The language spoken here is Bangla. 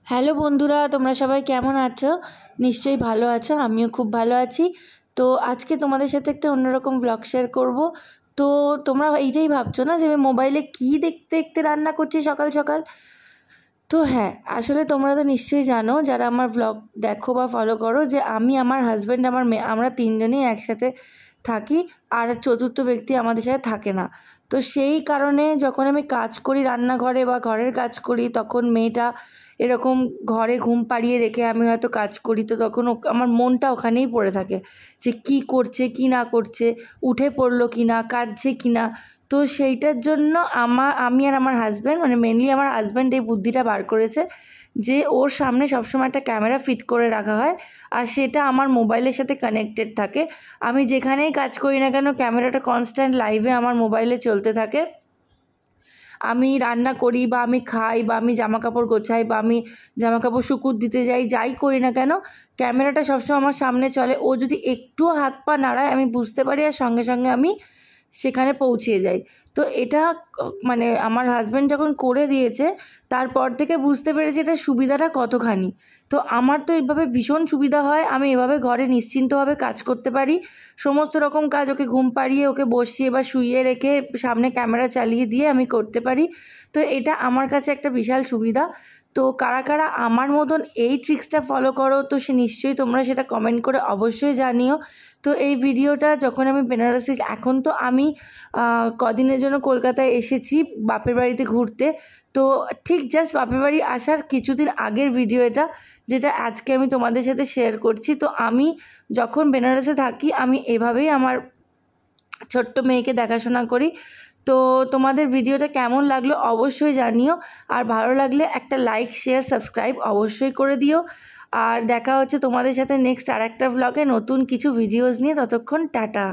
হ্যালো বন্ধুরা, তোমরা সবাই কেমন আছো? নিশ্চয়ই ভালো আছো, আমিও খুব ভালো আছি। তো আজকে তোমাদের সাথে একটা অন্যরকম ব্লগ শেয়ার করব। তো তোমরা এইটাই ভাবছো না যে আমি মোবাইলে কী দেখতে দেখতে রান্না করছি সকাল সকাল। তো হ্যাঁ, আসলে তোমরা তো নিশ্চয়ই জানো, যারা আমার ব্লগ দেখো বা ফলো করো, যে আমি, আমার হাজব্যান্ড, আমার মেয়ে, আমরা তিনজনেই একসাথে থাকি। আর চতুর্থ ব্যক্তি আমাদের সাথে থাকে না। তো সেই কারণে যখন আমি কাজ করি রান্নাঘরে বা ঘরের কাজ করি, তখন মেয়েটা এরকম ঘরে ঘুম পাড়িয়ে রেখে আমি হয়তো কাজ করি, তো তখন আমার মনটা ওখানেই পড়ে থাকে যে কী করছে কী না করছে, উঠে পড়লো কি না, কাঁদছে কি না। তো সেইটার জন্য আমি আর আমার হাজব্যান্ড, মানে মেনলি আমার হাজব্যান্ড এই বুদ্ধিটা বার করেছে যে ওর সামনে সবসময় একটা ক্যামেরা ফিট করে রাখা হয়, আর সেটা আমার মোবাইলের সাথে কানেক্টেড থাকে। আমি যেখানেই কাজ করি না কেন, ক্যামেরাটা কনস্ট্যান্ট লাইভে আমার মোবাইলে চলতে থাকে। আমি রান্না করি বা আমি খাই বা আমি জামা কাপড় গোছাই বা আমি জামা কাপড় শুকুর দিতে যাই, যাই করি না কেন, ক্যামেরাটা সবসময় আমার সামনে চলে। ও যদি একটুও হাত পা নাড়ায় আমি বুঝতে পারি, আর সঙ্গে সঙ্গে আমি সেখানে পৌঁছে যাই। তো এটা মানে আমার হাজব্যান্ড যখন করে দিয়েছে, তারপর থেকে বুঝতে পেরেছি এটা সুবিধাটা কতখানি। তো আমার তো এইভাবে ভীষণ সুবিধা হয়, আমি এভাবে ঘরে নিশ্চিন্তভাবে কাজ করতে পারি। সমস্ত রকম কাজ ওকে ঘুম পাড়িয়ে, ওকে বসিয়ে বা শুইয়ে রেখে, সামনে ক্যামেরা চালিয়ে দিয়ে আমি করতে পারি। তো এটা আমার কাছে একটা বিশাল সুবিধা। তো কারা কারা আমার মতন এই ট্রিক্সটা ফলো করো, তো সে নিশ্চয়ই তোমরা সেটা কমেন্ট করে অবশ্যই জানিও। তো এই ভিডিওটা যখন আমি বেনারসি, এখন তো আমি কদিনের জন্য কলকাতায় এসেছি বাপের বাড়িতে ঘুরতে। তো ঠিক জাস্ট বাপের বাড়ি আসার কিছুদিন আগের ভিডিও এটা, যেটা আজকে আমি তোমাদের সাথে শেয়ার করছি। তো আমি যখন বেনারসে থাকি, আমি এভাবেই আমার ছোট্ট মেয়েকে দেখাশোনা করি। তো তোমাদের ভিডিওটা কেমন লাগলো অবশ্যই জানিও, আর ভালো লাগলে একটা লাইক, শেয়ার, সাবস্ক্রাইব অবশ্যই করে দিও। আর দেখা হচ্ছে তোমাদের সাথে নেক্সট আর একটা ব্লগে নতুন কিছু ভিডিওস নিয়ে। ততক্ষণ টাটা।